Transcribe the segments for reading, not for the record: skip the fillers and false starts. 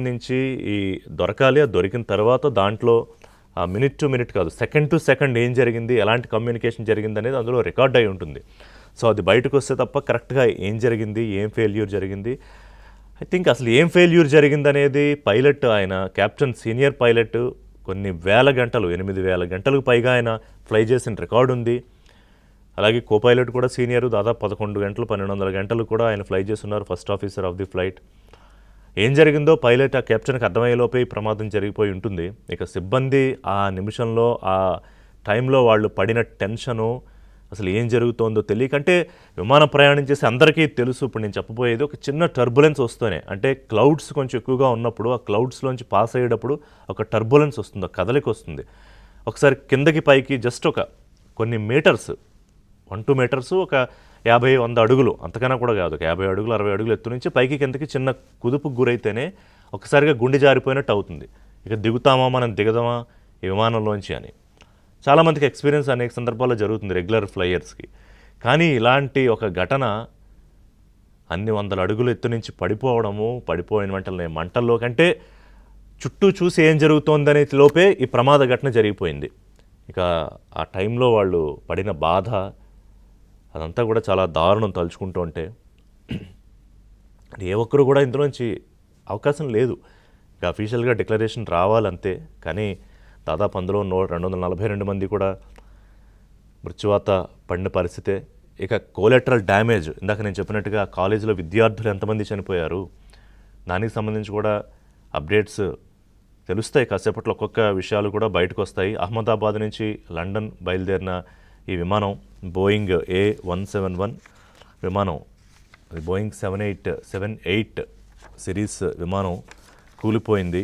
నుంచి ఈ దొరకాలి. అది దొరికిన తర్వాత దాంట్లో మినిట్ టు మినిట్ కాదు, సెకండ్ టు సెకండ్ ఏం జరిగింది, ఎలాంటి కమ్యూనికేషన్ జరిగింది అనేది అందులో రికార్డ్ అయి ఉంటుంది. సో అది బయటకు వస్తే తప్ప కరెక్ట్గా ఏం జరిగింది, ఏం ఫెయిల్యూర్ జరిగింది, ఐ థింక్ అసలు ఏం ఫెయిల్యూర్ జరిగింది అనేది పైలట్, ఆయన క్యాప్టెన్ సీనియర్ పైలట్ కొన్ని వేల గంటలు, 8,000 గంటలకు పైగా ఆయన ఫ్లై చేసిన రికార్డు ఉంది. అలాగే కో పైలట్ కూడా సీనియర్, దాదాపు 11 గంటలు 1200 గంటలు కూడా ఆయన ఫ్లై చేస్తున్నారు, first officer of the flight. ఏం జరిగిందో పైలట్ ఆ కెప్టెన్కి అర్థమయ్యేలోపే ఈ ప్రమాదం జరిగిపోయి ఉంటుంది. ఇక సిబ్బంది ఆ నిమిషంలో, ఆ టైంలో వాళ్ళు పడిన టెన్షను, అసలు ఏం జరుగుతోందో తెలియకంటే, విమానం ప్రయాణం చేసి అందరికీ తెలుసు. ఇప్పుడు నేను చెప్పబోయేది ఒక చిన్న టర్బులెన్స్ వస్తూనే, అంటే క్లౌడ్స్ కొంచెం ఎక్కువగా ఉన్నప్పుడు ఆ క్లౌడ్స్లోంచి పాస్ అయ్యేటప్పుడు ఒక టర్బులెన్స్ వస్తుంది, ఒక కదలిక వస్తుంది. ఒకసారి కిందకి పైకి జస్ట్ ఒక కొన్ని మీటర్స్, 1-2 మీటర్స్, ఒక 50-100 అడుగులు, అంతకన్నా కూడా కాదు, ఒక 50 అడుగులు 60 అడుగులు ఎత్తు నుంచి పైకి కిందకి చిన్న కుదుపుకు గురైతేనే ఒకసారిగా గుండె జారిపోయినట్టు అవుతుంది. ఇక దిగుతామా, మనం దిగదామా ఈ విమానంలోంచి అని చాలామందికి ఎక్స్పీరియన్స్ అనేక సందర్భాల్లో జరుగుతుంది రెగ్యులర్ ఫ్లైయర్స్కి. కానీ ఇలాంటి ఒక ఘటన అన్ని 100 అడుగులు ఎత్తు నుంచి పడిపోవడము, పడిపోయిన వెంటనే మంటల్లో కంటే చుట్టూ చూసి ఏం జరుగుతోందనే లోపే ఈ ప్రమాద ఘటన జరిగిపోయింది. ఇక ఆ టైంలో వాళ్ళు పడిన బాధ అదంతా కూడా చాలా దారుణం తలుచుకుంటూ ఉంటే. ఏ ఒక్కరు కూడా ఇందులోంచి అవకాశం లేదు. ఇక అఫీషియల్గా డిక్లరేషన్ రావాలంతే. కానీ దాదాపు అందులో 242 మంది కూడా మృత్యువాత పడిన పరిస్థితే. ఇక కోలెటరల్ డ్యామేజ్, ఇందాక నేను చెప్పినట్టుగా కాలేజీలో విద్యార్థులు ఎంతమంది చనిపోయారు, దానికి సంబంధించి కూడా అప్డేట్స్ తెలుస్తాయి. కాసేపట్లో ఒక్కొక్క విషయాలు కూడా బయటకు వస్తాయి. అహ్మదాబాద్ నుంచి లండన్ బయలుదేరిన ఈ విమానం బోయింగ్ A171 విమానం, అది బోయింగ్ 787-8 సిరీస్ విమానం కూలిపోయింది.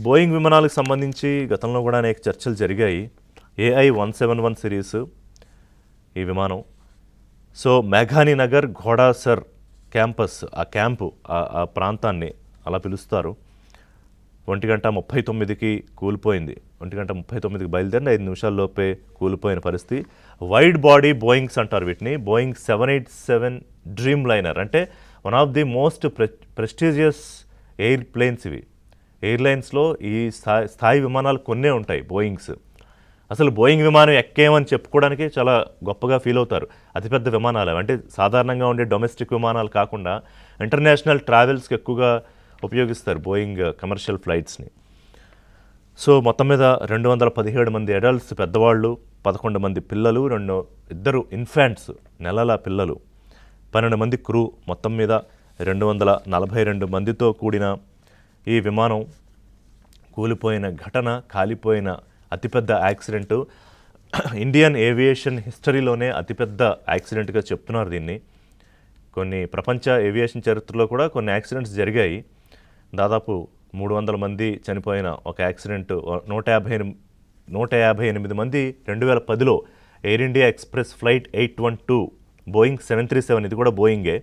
బోయింగ్ విమానాలకు సంబంధించి గతంలో కూడా అనేక చర్చలు జరిగాయి. AI-171 సిరీస్ ఈ విమానం. సో మేఘానీ నగర్ ఘోడాసర్ క్యాంపస్, ఆ క్యాంపు, ఆ ప్రాంతాన్ని అలా పిలుస్తారు. 1:39కి కూలిపోయింది. 1:39కి బయలుదేరిన 5 నిమిషాల్లోపే కూలిపోయిన పరిస్థితి. వైడ్ బాడీ బోయింగ్స్ అంటారు వీటిని. బోయింగ్ 787 డ్రీమ్ లైనర్ అంటే one of the most prestigious airplanes ఇవి. ఎయిర్లైన్స్లో ఈ స్థాయి విమానాలు కొన్నే ఉంటాయి బోయింగ్స్. అసలు బోయింగ్ విమానం ఎక్కేమని చెప్పుకోవడానికి చాలా గొప్పగా ఫీల్ అవుతారు. అతిపెద్ద విమానాలు అంటే సాధారణంగా ఉండే డొమెస్టిక్ విమానాలు కాకుండా ఇంటర్నేషనల్ ట్రావెల్స్కి ఎక్కువగా ఉపయోగిస్తారు బోయింగ్ కమర్షియల్ ఫ్లైట్స్ని. సో మొత్తం మీద 217 మంది అడల్ట్స్, పెద్దవాళ్ళు, 11 మంది పిల్లలు, 2 ఇన్ఫాంట్స్, నెలల పిల్లలు, 12 మంది క్రూ, మొత్తం మీద 242 మందితో కూడిన ఈ విమానం కూలిపోయిన ఘటన, కాలిపోయిన అతిపెద్ద యాక్సిడెంటు. ఇండియన్ ఏవియేషన్ హిస్టరీలోనే అతిపెద్ద యాక్సిడెంట్గా చెప్తున్నారు దీన్ని. కొన్ని ప్రపంచ ఏవియేషన్ చరిత్రలో కూడా కొన్ని యాక్సిడెంట్స్ జరిగాయి. దాదాపు 300 మంది చనిపోయిన ఒక యాక్సిడెంట్, 158 మంది 2010లో Air India Express flight 812 Boeing 737, ఇది కూడా బోయింగే,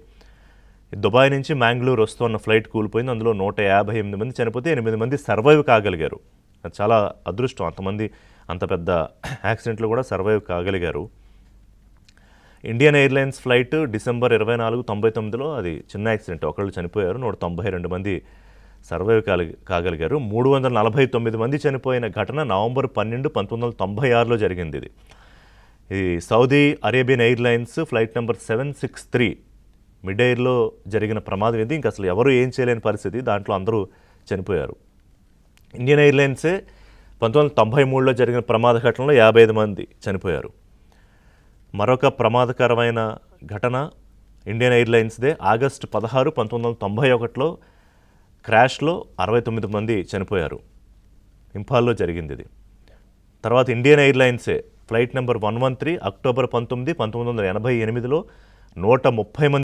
దుబాయ్ నుంచి మ్యాంగ్లూర్ వస్తున్న ఫ్లైట్ కూలిపోయింది. అందులో 158 మంది చనిపోతే 8 మంది సర్వైవ్ కాగలిగారు. అది చాలా అదృష్టం, అంతమంది అంత పెద్ద యాక్సిడెంట్లు కూడా సర్వైవ్ కాగలిగారు. ఇండియన్ ఎయిర్లైన్స్ ఫ్లైట్ డిసెంబర్ 24, 99లో అది చిన్న యాక్సిడెంట్, ఒకళ్ళు చనిపోయారు, 192 మంది సర్వైవ్ కాగలిగారు. 349 మంది చనిపోయిన ఘటన నవంబర్ 12, 1996లో జరిగింది. ఇది Saudi Arabian Airlines flight number 763 mid ఎయిర్లో జరిగిన ప్రమాదం ఇది. ఇంక అసలు ఎవరు ఏం చేయలేని పరిస్థితి, దాంట్లో అందరూ చనిపోయారు. ఇండియన్ ఎయిర్లైన్సే 1993లో జరిగిన ప్రమాద ఘటనలో 55 మంది చనిపోయారు. మరొక ప్రమాదకరమైన ఘటన ఇండియన్ ఎయిర్లైన్స్దే. ఆగస్టు 16, 1991లో క్రాష్లో 69 మంది చనిపోయారు. ఇంఫాల్లో జరిగింది ఇది. తర్వాత ఇండియన్ ఎయిర్లైన్సే ఫ్లైట్ నెంబర్ 113 అక్టోబర్ 19, 1988లో 130 మంది